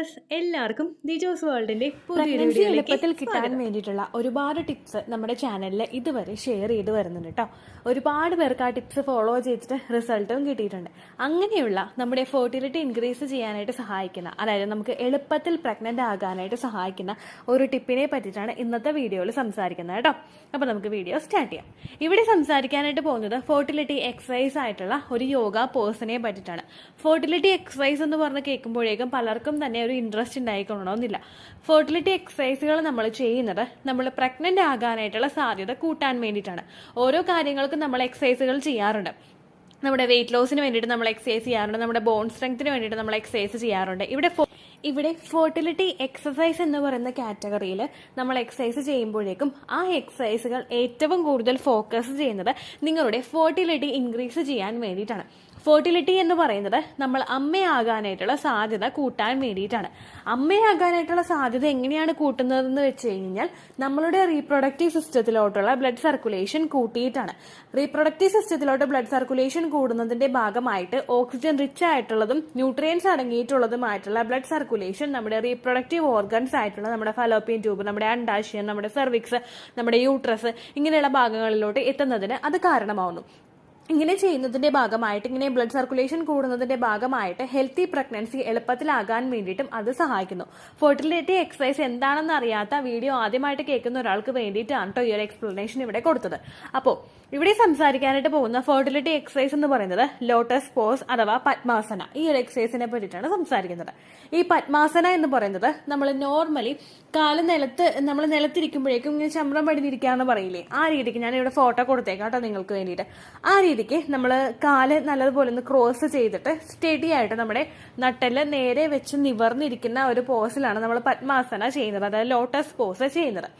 Viewers എല്ലാവർക്കും ദിജോസ് വേൾഡിന്റെ pregnancy എളുപ്പത്തിൽ കിട്ടാൻ വേണ്ടിയിട്ടുള്ള ഒരുപാട് ടിപ്സ് നമ്മുടെ ചാനലിൽ ഇതുവരെ ഷെയർ ചെയ്ത് വരുന്നുണ്ട് കേട്ടോ. ഒരുപാട് പേർക്ക് ആ ടിപ്സ് ഫോളോ ചെയ്തിട്ട് റിസൾട്ടും കിട്ടിയിട്ടുണ്ട്. അങ്ങനെയുള്ള നമ്മുടെ ഫെർട്ടിലിറ്റി ഇൻക്രീസ് ചെയ്യാനായിട്ട് സഹായിക്കുന്ന, അതായത് നമുക്ക് എളുപ്പത്തിൽ പ്രഗ്നന്റ് ആകാനായിട്ട് സഹായിക്കുന്ന ഒരു ടിപ്പിനെ പറ്റിയിട്ടാണ് ഇന്നത്തെ വീഡിയോയിൽ സംസാരിക്കുന്നത് കേട്ടോ. അപ്പോൾ നമുക്ക് വീഡിയോ സ്റ്റാർട്ട് ചെയ്യാം. ഇവിടെ സംസാരിക്കാനായിട്ട് പോകുന്നത് ഫെർട്ടിലിറ്റി എക്സസൈസ് ആയിട്ടുള്ള ഒരു യോഗ പേഴ്സണെ പറ്റിയിട്ടാണ്. ഫെർട്ടിലിറ്റി എക്സസൈസ് എന്ന് പറഞ്ഞ് കേൾക്കുമ്പോഴേക്കും പലർക്കും തന്നെ ഒരു ഇൻട്രസ്റ്റ് ഉണ്ടായിക്കൊള്ളണമെന്നില്ല. ഫെർട്ടിലിറ്റി എക്സസൈസുകൾ നമ്മൾ ചെയ്യുന്നത് നമ്മൾ പ്രഗ്നന്റ് ആകാനായിട്ടുള്ള സാധ്യത കൂട്ടാൻ വേണ്ടിയിട്ടാണ്. ഓരോ കാര്യങ്ങൾക്കും നമ്മൾ എക്സസൈസുകൾ ചെയ്യാറുണ്ട്. നമ്മുടെ വെയിറ്റ് ലോസിന് വേണ്ടിയിട്ട് നമ്മൾ എക്സസൈസ് ചെയ്യാറുണ്ട്, നമ്മുടെ ബോൺ സ്ട്രെങ്ത്തിന് വേണ്ടിയിട്ട് നമ്മൾ എക്സസൈസ് ചെയ്യാറുണ്ട്. ഇവിടെ ഫെർട്ടിലിറ്റി എക്സസൈസ് എന്ന് പറയുന്ന കാറ്റഗറിയിൽ നമ്മൾ എക്സസൈസ് ചെയ്യുമ്പോഴേക്കും ആ എക്സസൈസുകൾ ഏറ്റവും കൂടുതൽ ഫോക്കസ് ചെയ്യുന്നത് നിങ്ങളുടെ ഫെർട്ടിലിറ്റി ഇൻക്രീസ് ചെയ്യാൻ വേണ്ടിയിട്ടാണ്. ഫെർട്ടിലിറ്റി എന്ന് പറയുന്നത് നമ്മൾ അമ്മയാകാനായിട്ടുള്ള സാധ്യത കൂട്ടാൻ വേണ്ടിയിട്ടാണ്. അമ്മയാകാനായിട്ടുള്ള സാധ്യത എങ്ങനെയാണ് കൂട്ടുന്നതെന്ന് വെച്ച് കഴിഞ്ഞാൽ നമ്മളുടെ റീപ്രൊഡക്റ്റീവ് സിസ്റ്റത്തിലോട്ടുള്ള ബ്ലഡ് സർക്കുലേഷൻ കൂട്ടിയിട്ടാണ്. റീപ്രൊഡക്റ്റീവ് സിസ്റ്റത്തിലോട്ട് ബ്ലഡ് സർക്കുലേഷൻ കൂടുന്നതിന്റെ ഭാഗമായിട്ട് ഓക്സിജൻ റിച്ച് ആയിട്ടുള്ളതും ന്യൂട്രിയൻസ് അടങ്ങിയിട്ടുള്ളതുമായിട്ടുള്ള ബ്ലഡ് സർക്കുലേഷൻ നമ്മുടെ റീപ്രൊഡക്റ്റീവ് ഓർഗൻസ് ആയിട്ടുള്ള നമ്മുടെ ഫലോപ്പിയൻ ട്യൂബ്, നമ്മുടെ അണ്ടാശയം, നമ്മുടെ സെർവിക്സ്, നമ്മുടെ യൂട്രസ് ഇങ്ങനെയുള്ള ഭാഗങ്ങളിലോട്ട് എത്തുന്നതിന് അത് കാരണമാവുന്നു. ഇങ്ങനെ ചെയ്യുന്നതിന്റെ ഭാഗമായിട്ട്, ഇങ്ങനെ ബ്ലഡ് സർക്കുലേഷൻ കൂടുന്നതിന്റെ ഭാഗമായിട്ട് ഹെൽത്തി പ്രഗ്നൻസി എളുപ്പത്തിലാകാൻ വേണ്ടിയിട്ടും അത് സഹായിക്കുന്നു. ഫെർട്ടിലിറ്റി എക്സസൈസ് എന്താണെന്ന് അറിയാത്ത വീഡിയോ ആദ്യമായിട്ട് കേൾക്കുന്ന ഒരാൾക്ക് വേണ്ടിയിട്ടാണ് കേട്ടോ ഈ ഒരു എക്സ്പ്ലനേഷൻ ഇവിടെ കൊടുത്തത്. അപ്പോൾ ഇവിടെ സംസാരിക്കാനായിട്ട് പോകുന്ന ഫെർട്ടിലിറ്റി എക്സസൈസ് എന്ന് പറയുന്നത് ലോട്ടസ് പോസ് അഥവാ പത്മാസന. ഈ ഒരു എക്സസൈസിനെ പറ്റിയിട്ടാണ് സംസാരിക്കുന്നത്. ഈ പത്മാസന എന്ന് പറയുന്നത് നമ്മൾ നോർമലി കാല് നമ്മൾ നിലത്തിരിക്കുമ്പോഴേക്കും ഇങ്ങനെ ചമ്രം പടിഞ്ഞിരിക്കാന്ന് പറയില്ലേ, ആ രീതിക്ക് ഞാൻ ഇവിടെ ഫോട്ടോ കൊടുത്തേക്കാം കേട്ടോ നിങ്ങൾക്ക് വേണ്ടിയിട്ട്. ആ രീതിക്ക് നമ്മൾ കാല് നല്ലതുപോലെ ഒന്ന് ക്രോസ് ചെയ്തിട്ട് സ്റ്റഡി ആയിട്ട് നമ്മുടെ നട്ടെല്ല് നേരെ വെച്ച് നിവർന്നിരിക്കുന്ന ഒരു പോസിലാണ് നമ്മൾ പത്മാസന ചെയ്യുന്നത്, അതായത് ലോട്ടസ് പോസ് ചെയ്യുന്നത്.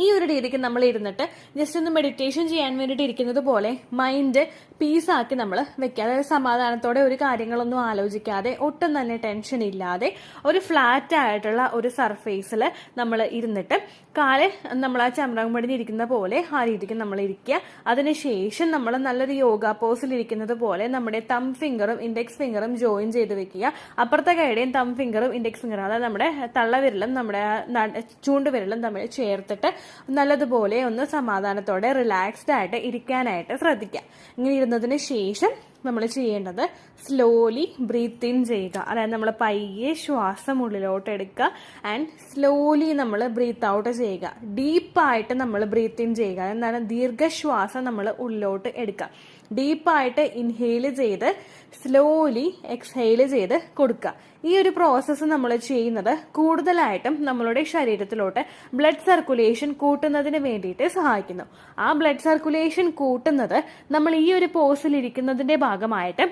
ഈ ഒരു രീതിക്ക് നമ്മൾ ഇരുന്നിട്ട് ജസ്റ്റ് ഒന്ന് മെഡിറ്റേഷൻ ചെയ്യാൻ വേണ്ടിയിട്ട് ഇരിക്കുന്നത് പോലെ മൈൻഡ് പീസാക്കി നമ്മൾ വെക്കുക. അതായത് സമാധാനത്തോടെ ഒരു കാര്യങ്ങളൊന്നും ആലോചിക്കാതെ, ഒട്ടും തന്നെ ടെൻഷൻ ഇല്ലാതെ ഒരു ഫ്ലാറ്റ് ആയിട്ടുള്ള ഒരു സർഫേസിൽ നമ്മൾ ഇരുന്നിട്ട് കാല് നമ്മൾ ആ ചമ്രം പടിഞ്ഞിരിക്കുന്ന പോലെ ആ രീതിക്ക് നമ്മൾ ഇരിക്കുക. അതിനുശേഷം നമ്മൾ നല്ലൊരു യോഗ പോസിൽ ഇരിക്കുന്നത് പോലെ നമ്മുടെ തം ഫിംഗറും ഇൻഡെക്സ് ഫിംഗറും ജോയിൻ ചെയ്ത് വെക്കുക. അപ്പുറത്തെ കൈയുടെയും തം ഫിംഗറും ഇൻഡെക്സ് ഫിംഗറും, അതായത് നമ്മുടെ തള്ളവിരലും നമ്മുടെ ചൂണ്ടുവിരലും തമ്മിൽ ചേർത്തിട്ട് നല്ലതുപോലെ ഒന്ന് സമാധാനത്തോടെ റിലാക്സ്ഡ് ആയിട്ട് ഇരിക്കാനായിട്ട് ശ്രദ്ധിക്കുക. ഇങ്ങനെ ഇരുന്നതിന് ശേഷം നമ്മൾ ചെയ്യേണ്ടത് സ്ലോലി ബ്രീത്ത് ഇൻ ചെയ്യുക. അതായത് നമ്മൾ പയ്യെ ശ്വാസം ഉള്ളിലോട്ട് എടുക്കുക ആൻഡ് സ്ലോലി നമ്മൾ ബ്രീത്ത് ഔട്ട് ചെയ്യുക. ഡീപ്പായിട്ട് നമ്മൾ ബ്രീത്ത് ഇൻ ചെയ്യുക. എന്താണ്, ദീർഘശ്വാസം നമ്മൾ ഉള്ളിലോട്ട് എടുക്കുക. ഡീപ്പായിട്ട് ഇൻഹെയിൽ ചെയ്ത് സ്ലോലി എക്സ്ഹെയിൽ ചെയ്ത് കൊടുക്കുക. ഈ ഒരു പ്രോസസ്സ് നമ്മൾ ചെയ്യുന്നത് കൂടുതലായിട്ടും നമ്മളുടെ ശരീരത്തിലോട്ട് ബ്ലഡ് സർക്കുലേഷൻ കൂട്ടുന്നതിന് വേണ്ടിയിട്ട് സഹായിക്കുന്നു. ആ ബ്ലഡ് സർക്കുലേഷൻ കൂട്ടുന്നത് നമ്മൾ ഈ ഒരു പോസിൽ ഇരിക്കുന്നതിന്റെ ഭാഗമായിട്ട്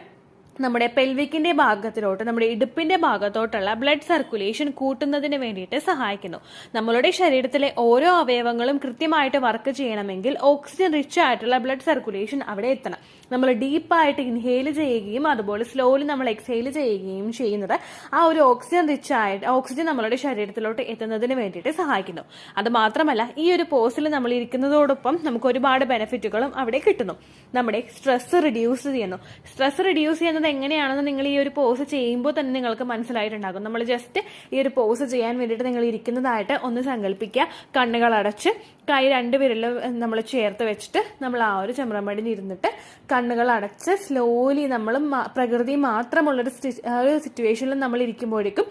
നമ്മുടെ പെൽവിക്കിന്റെ ഭാഗത്തിലോട്ട്, നമ്മുടെ ഇടുപ്പിന്റെ ഭാഗത്തോട്ടുള്ള ബ്ലഡ് സർക്കുലേഷൻ കൂട്ടുന്നതിന് വേണ്ടിയിട്ട് സഹായിക്കുന്നു. നമ്മളുടെ ശരീരത്തിലെ ഓരോ അവയവങ്ങളും കൃത്യമായിട്ട് വർക്ക് ചെയ്യണമെങ്കിൽ ഓക്സിജൻ റിച്ച് ആയിട്ടുള്ള ബ്ലഡ് സർക്കുലേഷൻ അവിടെ എത്തണം. നമ്മൾ ഡീപ്പായിട്ട് ഇൻഹെയിൽ ചെയ്യുകയും അതുപോലെ സ്ലോലി നമ്മൾ എക്സ്ഹെയിൽ ചെയ്യുകയും ചെയ്യുന്നത് ആ ഒരു ഓക്സിജൻ നമ്മളുടെ ശരീരത്തിലോട്ട് എത്തുന്നതിന് വേണ്ടിയിട്ട് സഹായിക്കുന്നു. അത് മാത്രമല്ല, ഈ ഒരു പോസിൽ നമ്മൾ ഇരിക്കുന്നതോടൊപ്പം നമുക്ക് ഒരുപാട് ബെനിഫിറ്റുകളും അവിടെ കിട്ടുന്നു. നമ്മുടെ സ്ട്രെസ് റിഡ്യൂസ് ചെയ്യുന്നു. സ്ട്രെസ് റിഡ്യൂസ് ചെയ്യുന്നത് എങ്ങനെയാണെന്ന് നിങ്ങൾ ഈ ഒരു പോസ് ചെയ്യുമ്പോൾ തന്നെ നിങ്ങൾക്ക് മനസ്സിലായിട്ടുണ്ടാകും. നമ്മൾ ജസ്റ്റ് ഈ ഒരു പോസ് ചെയ്യാൻ വേണ്ടിയിട്ട് നിങ്ങൾ ഇരിക്കുന്നതായിട്ട് ഒന്ന് സങ്കല്പിക്കുക. കണ്ണുകൾ അടച്ച് കൈ 2 വിരലും നമ്മൾ ചേർത്ത് വെച്ചിട്ട് നമ്മൾ ആ ഒരു ചമ്രമടിയിൽ ഇരുന്നിട്ട് കണ്ണുകൾ അടച്ച് സ്ലോലി നമ്മൾ പ്രകൃതി മാത്രമുള്ളൊരു സിറ്റുവേഷനിൽ നമ്മൾ ഇരിക്കുമ്പോഴേക്കും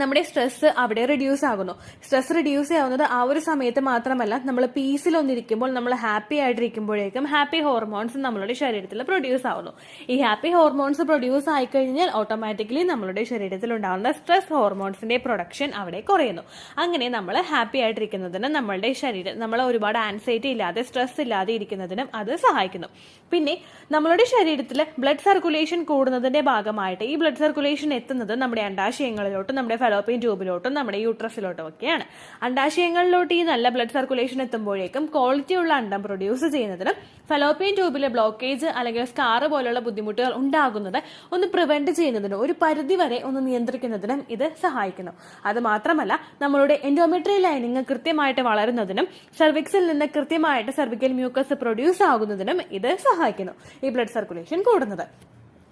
നമ്മുടെ സ്ട്രെസ് അവിടെ റിഡ്യൂസ് ആകുന്നു. സ്ട്രെസ് റിഡ്യൂസ് ആവുന്നത് ആ ഒരു സമയത്ത് മാത്രമല്ല, നമ്മൾ പീസിലൊന്നിരിക്കുമ്പോൾ, നമ്മൾ ഹാപ്പി ആയിട്ടിരിക്കുമ്പോഴേക്കും ഹാപ്പി ഹോർമോൺസ് നമ്മളുടെ ശരീരത്തിൽ പ്രൊഡ്യൂസ് ആവുന്നു. ഈ ഹാപ്പി ഹോർമോൺസ് പ്രൊഡ്യൂസ് ആയിക്കഴിഞ്ഞാൽ ഓട്ടോമാറ്റിക്കലി നമ്മളുടെ ശരീരത്തിൽ ഉണ്ടാകുന്ന സ്ട്രെസ് ഹോർമോൺസിന്റെ പ്രൊഡക്ഷൻ അവിടെ കുറയുന്നു. അങ്ങനെ നമ്മൾ ഹാപ്പി ആയിട്ടിരിക്കുന്നതിന് നമ്മളുടെ ശരീരം, നമ്മൾ ഒരുപാട് ആൻസൈറ്റി ഇല്ലാതെ സ്ട്രെസ് ഇല്ലാതെ ഇരിക്കുന്നതിനും അത് സഹായിക്കുന്നു. പിന്നെ നമ്മളുടെ ശരീരത്തിൽ ബ്ലഡ് സർക്കുലേഷൻ കൂടുന്നതിന്റെ ഭാഗമായിട്ട് ഈ ബ്ലഡ് സർക്കുലേഷൻ എത്തുന്നത് നമ്മുടെ അണ്ടാശയങ്ങളിലോട്ടും നമ്മുടെ ഫലോപ്പിയൻ ട്യൂബിലോട്ടും നമ്മുടെ യൂട്രസിലോട്ടും ഒക്കെയാണ്. അണ്ടാശയങ്ങളിലോട്ട് ഈ നല്ല ബ്ലഡ് സർക്കുലേഷൻ എത്തുമ്പോഴേക്കും ക്വാളിറ്റിയുള്ള അണ്ടം പ്രൊഡ്യൂസ് ചെയ്യുന്നതിനും ഫലോപ്പിയൻ ട്യൂബിലെ ബ്ലോക്കേജ് അല്ലെങ്കിൽ സ്കാർ പോലുള്ള ബുദ്ധിമുട്ടുകൾ ഉണ്ടാകുന്നത് ഒന്ന് പ്രിവെന്റ് ചെയ്യുന്നതിനും ഒരു പരിധിവരെ ഒന്ന് നിയന്ത്രിക്കുന്നതിനും ഇത് സഹായിക്കുന്നു. അത് മാത്രമല്ല, നമ്മളുടെ എൻഡോമെട്രിയൽ ലൈനിങ് കൃത്യമായിട്ട് വളരുന്നതിനും സെർവിക്സിൽ നിന്ന് കൃത്യമായിട്ട് സെർവിക്കൽ മ്യൂക്കസ് പ്രൊഡ്യൂസ് ആകുന്നതിനും ഇത് സഹായിക്കുന്നു, ഈ ബ്ലഡ് സർക്കുലേഷൻ കൂടുന്നത്.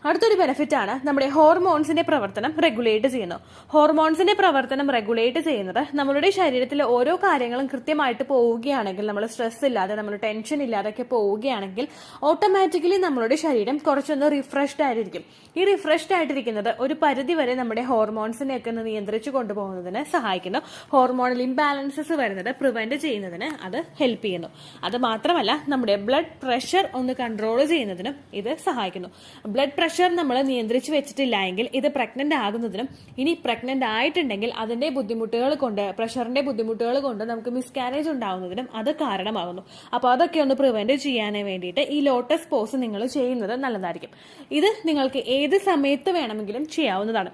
അടുത്തൊരു ബെനിഫിറ്റ് ആണ് നമ്മുടെ ഹോർമോൺസിന്റെ പ്രവർത്തനം റെഗുലേറ്റ് ചെയ്യുന്നു. ഹോർമോൺസിന്റെ പ്രവർത്തനം റെഗുലേറ്റ് ചെയ്യുന്നത് നമ്മളുടെ ശരീരത്തിലെ ഓരോ കാര്യങ്ങളും കൃത്യമായിട്ട് പോവുകയാണെങ്കിൽ, നമ്മൾ സ്ട്രെസ് ഇല്ലാതെ, നമ്മൾ ടെൻഷൻ ഇല്ലാതൊക്കെ പോവുകയാണെങ്കിൽ ഓട്ടോമാറ്റിക്കലി നമ്മളുടെ ശരീരം കുറച്ചൊന്ന് റിഫ്രഷ്ഡ് ആയിരിക്കും. ഈ റിഫ്രഷ്ഡ് ആയിട്ടിരിക്കുന്നത് ഒരു പരിധി വരെ നമ്മുടെ ഹോർമോൺസിനെയൊക്കെ ഒന്ന് നിയന്ത്രിച്ചു കൊണ്ടുപോകുന്നതിന് സഹായിക്കുന്നു. ഹോർമോണൽ ഇംബാലൻസസ് വരുന്നത് പ്രിവെന്റ് ചെയ്യുന്നതിന് അത് ഹെൽപ്പ് ചെയ്യുന്നു. അത് മാത്രമല്ല, നമ്മുടെ ബ്ലഡ് പ്രഷർ ഒന്ന് കൺട്രോൾ ചെയ്യുന്നതിനും ഇത് സഹായിക്കുന്നു. ബ്ലഡ് പ്രഷർ നമ്മൾ നിയന്ത്രിച്ചു വെച്ചിട്ടില്ല എങ്കിൽ ഇത് പ്രഗ്നന്റ് ആകുന്നതിനും, ഇനി പ്രഗ്നന്റ് ആയിട്ടുണ്ടെങ്കിൽ അതിന്റെ ബുദ്ധിമുട്ടുകൾ കൊണ്ട്, പ്രഷറിന്റെ ബുദ്ധിമുട്ടുകൾ കൊണ്ട് നമുക്ക് മിസ്കാരേജ് ഉണ്ടാകുന്നതിനും അത് കാരണമാകുന്നു. അപ്പോൾ അതൊക്കെ ഒന്ന് പ്രിവെന്റ് ചെയ്യാൻ വേണ്ടിയിട്ട് ഈ ലോട്ടസ് പോസ് നിങ്ങൾ ചെയ്യുന്നത് നല്ലതായിരിക്കും. ഇത് നിങ്ങൾക്ക് ഏത് സമയത്ത് വേണമെങ്കിലും ചെയ്യാവുന്നതാണ്.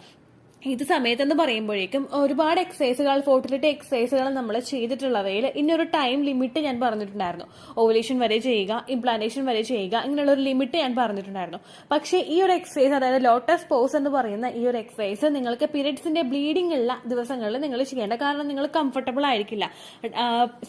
ഇത് സമയത്തെന്ന് പറയുമ്പോഴേക്കും ഒരുപാട് എക്സസൈസുകൾ, ഫോർട്ടിലിറ്റി എക്സസൈസുകൾ നമ്മൾ ചെയ്തിട്ടുള്ളവയിൽ ഇന്നൊരു ടൈം ലിമിറ്റ് ഞാൻ പറഞ്ഞിട്ടുണ്ടായിരുന്നു. ഓവുലേഷൻ വരെ ചെയ്യുക, ഇംപ്ലാന്റേഷൻ വരെ ചെയ്യുക, ഇങ്ങനെയുള്ളൊരു ലിമിറ്റ് ഞാൻ പറഞ്ഞിട്ടുണ്ടായിരുന്നു. പക്ഷേ ഈ ഒരു എക്സസൈസ്, അതായത് ലോട്ടസ് പോസ് എന്ന് പറയുന്ന ഈ ഒരു എക്സസൈസ് നിങ്ങൾക്ക് പീരിയഡ്സിന്റെ ബ്ലീഡിംഗ് ഉള്ള ദിവസങ്ങളിൽ നിങ്ങൾ ചെയ്യേണ്ട. കാരണം നിങ്ങൾ കംഫർട്ടബിൾ ആയിരിക്കില്ല.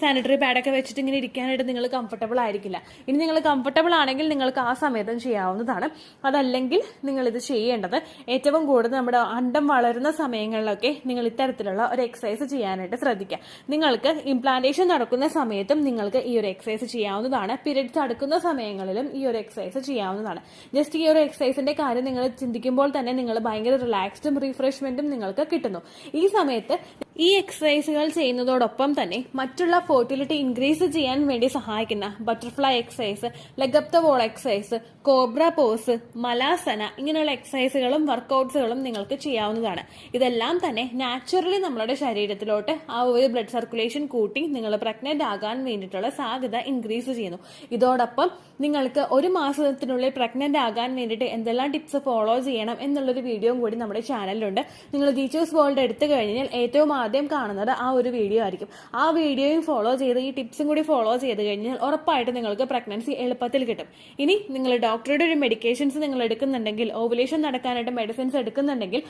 സാനിറ്ററി പാഡൊക്കെ വെച്ചിട്ട് ഇങ്ങനെ ഇരിക്കാനായിട്ട് നിങ്ങൾ കംഫർട്ടബിൾ ആയിരിക്കില്ല. ഇനി നിങ്ങൾ കംഫർട്ടബിൾ ആണെങ്കിൽ നിങ്ങൾക്ക് ആ സമയത്തും ചെയ്യാവുന്നതാണ്. അതല്ലെങ്കിൽ നിങ്ങൾ ഇത് ചെയ്യേണ്ടത് ഏറ്റവും കൂടുതൽ നമ്മുടെ അണ്ടം വളരുന്ന സമയങ്ങളിലൊക്കെ നിങ്ങൾ ഇത്തരത്തിലുള്ള ഒരു എക്സസൈസ് ചെയ്യാനായിട്ട് ശ്രദ്ധിക്കുക. നിങ്ങൾക്ക് ഇംപ്ലാന്റേഷൻ നടക്കുന്ന സമയത്തും നിങ്ങൾക്ക് ഈ ഒരു എക്സസൈസ് ചെയ്യാവുന്നതാണ്. പീരിയഡ്സ് അടുക്കുന്ന സമയങ്ങളിലും ഈ ഒരു എക്സസൈസ് ചെയ്യാവുന്നതാണ്. ജസ്റ്റ് ഈ ഒരു എക്സസൈസിന്റെ കാര്യം നിങ്ങൾ ചിന്തിക്കുമ്പോൾ തന്നെ നിങ്ങൾ ഭയങ്കര റിലാക്സ്ഡും റിഫ്രഷ്മെന്റും നിങ്ങൾക്ക് കിട്ടുന്നു. ഈ സമയത്ത് ഈ എക്സസൈസുകൾ ചെയ്യുന്നതോടൊപ്പം തന്നെ മറ്റുള്ള ഫെർട്ടിലിറ്റി ഇൻക്രീസ് ചെയ്യാൻ വേണ്ടി സഹായിക്കുന്ന butterfly exercise, leg up the wall exercise, cobra pose, malasana, ഇങ്ങനെയുള്ള എക്സസൈസുകളും വർക്കൗട്ട്സുകളും നിങ്ങൾക്ക് ചെയ്യാവുന്നതാണ്. ഇതെല്ലാം തന്നെ നാച്ചുറലി നമ്മുടെ ശരീരത്തിലോട്ട് ആ ഒരു ബ്ലഡ് സർക്കുലേഷൻ കൂട്ടി നിങ്ങൾ പ്രഗ്നന്റ് ആകാൻ വേണ്ടിയിട്ടുള്ള സാധ്യത ഇൻക്രീസ് ചെയ്യുന്നു. ഇതോടൊപ്പം നിങ്ങൾക്ക് ഒരു മാസത്തിനുള്ളിൽ പ്രഗ്നന്റ് ആകാൻ വേണ്ടിയിട്ട് എന്തെല്ലാം ടിപ്സ് ഫോളോ ചെയ്യണം എന്നുള്ളൊരു വീഡിയോയും കൂടി നമ്മുടെ ചാനലിലുണ്ട്. നിങ്ങൾ ടീച്ചേഴ്സ് വേൾഡ് എടുത്തു കഴിഞ്ഞാൽ ഏറ്റവും ആദ്യം കാണുന്നത് ആ ഒരു വീഡിയോ ആയിരിക്കും. ആ വീഡിയോയും ഫോളോ ചെയ്ത് ഈ ടിപ്സും കൂടി ഫോളോ ചെയ്ത് കഴിഞ്ഞാൽ ഉറപ്പായിട്ട് നിങ്ങൾക്ക് പ്രഗ്നൻസി എളുപ്പത്തിൽ കിട്ടും. ഇനി നിങ്ങൾ ഡോക്ടറുടെ ഒരു മെഡിക്കേഷൻസ് നിങ്ങൾ എടുക്കുന്നുണ്ടെങ്കിൽ, ഓവുലേഷൻ നടക്കാനായിട്ട് മെഡിസിൻസ് എടുക്കുന്നുണ്ടെങ്കിൽ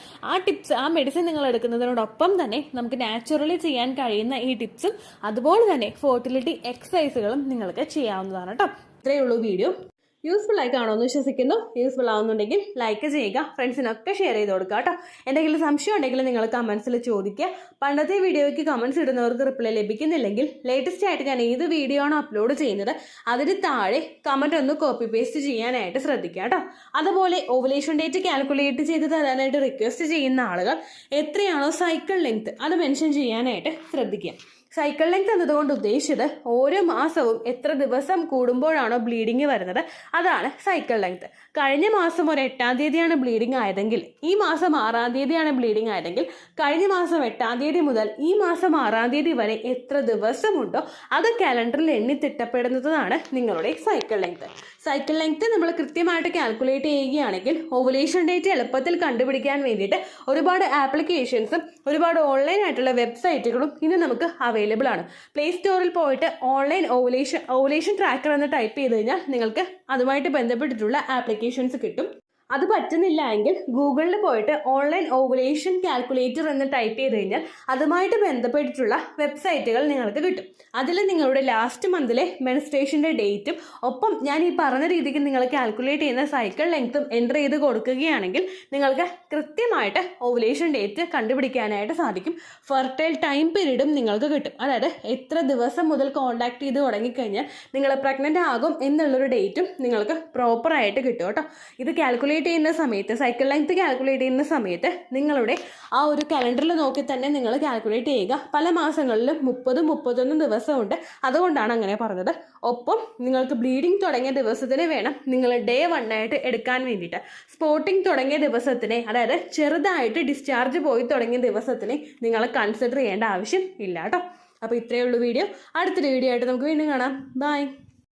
ആ മെഡിസിൻ നിങ്ങൾ എടുക്കുന്നതിനോടൊപ്പം തന്നെ നമുക്ക് നാച്ചുറലി ചെയ്യാൻ കഴിയുന്ന ഈ ടിപ്സും അതുപോലെ തന്നെ ഫെർട്ടിലിറ്റി എക്സസൈസുകളും നിങ്ങൾക്ക് ചെയ്യാവുന്നതാണ് കേട്ടോ. ഇത്രയേ ഉള്ളൂ വീഡിയോ. യൂസ്ഫുൾ ആയി കാണുമെന്ന് വിശ്വസിക്കുന്നു. യൂസ്ഫുൾ ആവുന്നുണ്ടെങ്കിൽ ലൈക്ക് ചെയ്യുക, ഫ്രണ്ട്സിനൊക്കെ ഷെയർ ചെയ്ത് കൊടുക്കുക കേട്ടോ. എന്തെങ്കിലും സംശയം ഉണ്ടെങ്കിൽ നിങ്ങൾ കമന്റ്സിൽ ചോദിക്കുക. പണ്ടത്തെ വീഡിയോയ്ക്ക് കമന്റ്സ് ഇടുന്നവർക്ക് റിപ്ലൈ ലഭിക്കുന്നില്ലെങ്കിൽ ലേറ്റസ്റ്റ് ആയിട്ട് ഞാൻ ഏത് വീഡിയോ ആണോ അപ്ലോഡ് ചെയ്യുന്നത് അതിന് താഴെ കമന്റ് ഒന്ന് കോപ്പി പേസ്റ്റ് ചെയ്യാനായിട്ട് ശ്രദ്ധിക്കുക കേട്ടോ. അതുപോലെ ഓവുലേഷൻ ഡേറ്റ് കാൽക്കുലേറ്റ് ചെയ്ത് തരാനായിട്ട് റിക്വസ്റ്റ് ചെയ്യുന്ന ആളുകൾ എത്രയാണോ സൈക്കിൾ ലെങ്ത് അത് മെൻഷൻ ചെയ്യാനായിട്ട് ശ്രദ്ധിക്കുക. സൈക്കിൾ ലെങ്ത് എന്നതുകൊണ്ട് ഉദ്ദേശിച്ചത് ഓരോ മാസവും എത്ര ദിവസം കൂടുമ്പോഴാണോ ബ്ലീഡിങ് വരുന്നത് അതാണ് സൈക്കിൾ ലെങ്ത്. കഴിഞ്ഞ മാസം ഒരു 8-ാം തീയതിയാണ് ബ്ലീഡിങ് ആയതെങ്കിൽ ഈ മാസം 6-ാം തീയതിയാണ് ബ്ലീഡിങ് ആയതെങ്കിൽ കഴിഞ്ഞ മാസം 8-ാം തീയതി മുതൽ ഈ മാസം 6-ാം തീയതി വരെ എത്ര ദിവസമുണ്ടോ അത് കാലണ്ടറിൽ എണ്ണി തിട്ടപ്പെടുന്നതാണ് നിങ്ങളുടെ സൈക്കിൾ ലെങ്ത്. സൈക്കിൾ ലെങ്ത് നമ്മൾ കൃത്യമായിട്ട് കാൽക്കുലേറ്റ് ചെയ്യുകയാണെങ്കിൽ ഓവുലേഷൻ ഡേറ്റ് എളുപ്പത്തിൽ കണ്ടുപിടിക്കാൻ വേണ്ടിയിട്ട് ഒരുപാട് ആപ്ലിക്കേഷൻസും ഒരുപാട് ഓൺലൈൻ ആയിട്ടുള്ള വെബ്സൈറ്റുകളും ഇന്ന് നമുക്ക് അവൈലബിൾ ആണ്. പ്ലേ സ്റ്റോറിൽ പോയിട്ട് ഓൺലൈൻ ഓവുലേഷൻ ട്രാക്കർ എന്ന് ടൈപ്പ് ചെയ്ത് കഴിഞ്ഞാൽ നിങ്ങൾക്ക് അതുമായിട്ട് ബന്ധപ്പെട്ടിട്ടുള്ള ആപ്ലിക്കേഷൻസ് കിട്ടും. അത് പറ്റുന്നില്ല എങ്കിൽ ഗൂഗിളിൽ പോയിട്ട് ഓൺലൈൻ ഓവുലേഷൻ കാൽക്കുലേറ്റർ എന്ന് ടൈപ്പ് ചെയ്ത് കഴിഞ്ഞാൽ അതുമായിട്ട് ബന്ധപ്പെട്ടിട്ടുള്ള വെബ്സൈറ്റുകൾ നിങ്ങൾക്ക് കിട്ടും. അതിൽ നിങ്ങളുടെ ലാസ്റ്റ് മന്തിലെ മെൻസ്ട്രേഷൻ്റെ ഡേറ്റും ഒപ്പം ഞാൻ ഈ പറഞ്ഞ രീതിക്ക് നിങ്ങൾ കാൽക്കുലേറ്റ് ചെയ്യുന്ന സൈക്കിൾ ലെങ്ത്തും എൻ്റർ ചെയ്ത് കൊടുക്കുകയാണെങ്കിൽ നിങ്ങൾക്ക് കൃത്യമായിട്ട് ഓവുലേഷൻ ഡേറ്റ് കണ്ടുപിടിക്കാനായിട്ട് സാധിക്കും. ഫെർട്ടൈൽ ടൈം പീരീഡും നിങ്ങൾക്ക് കിട്ടും. അതായത് എത്ര ദിവസം മുതൽ കോൺടാക്ട് ചെയ്ത് തുടങ്ങിക്കഴിഞ്ഞാൽ നിങ്ങൾ പ്രഗ്നൻ്റ് ആകും എന്നുള്ളൊരു ഡേറ്റും നിങ്ങൾക്ക് പ്രോപ്പറായിട്ട് കിട്ടും കേട്ടോ. ഇത് കാൽക്കുലേറ്റ് ചെയ്യുന്ന സമയത്ത്, സൈക്കിൾ ലെങ്ത് കാൽക്കുലേറ്റ് ചെയ്യുന്ന സമയത്ത് നിങ്ങളുടെ ആ ഒരു കലണ്ടറിൽ നോക്കി തന്നെ നിങ്ങൾ കാൽക്കുലേറ്റ് ചെയ്യുക. പല മാസങ്ങളിലും 30-31 ദിവസമുണ്ട്, അതുകൊണ്ടാണ് അങ്ങനെ പറഞ്ഞത്. ഒപ്പം നിങ്ങൾക്ക് ബ്ലീഡിങ് തുടങ്ങിയ ദിവസത്തിന് വേണം നിങ്ങൾ ഡേ 1 ആയിട്ട് എടുക്കാൻ വേണ്ടിയിട്ട്. സ്പോട്ടിങ് തുടങ്ങിയ ദിവസത്തിനെ, അതായത് ചെറുതായിട്ട് ഡിസ്ചാർജ് പോയി തുടങ്ങിയ ദിവസത്തിനെ നിങ്ങൾ കൺസിഡർ ചെയ്യേണ്ട ആവശ്യം ഇല്ല കേട്ടോ. അപ്പോൾ ഇത്രയേ ഉള്ളൂ വീഡിയോ. അടുത്തൊരു വീഡിയോ ആയിട്ട് നമുക്ക് വീണ്ടും കാണാം. ബൈ.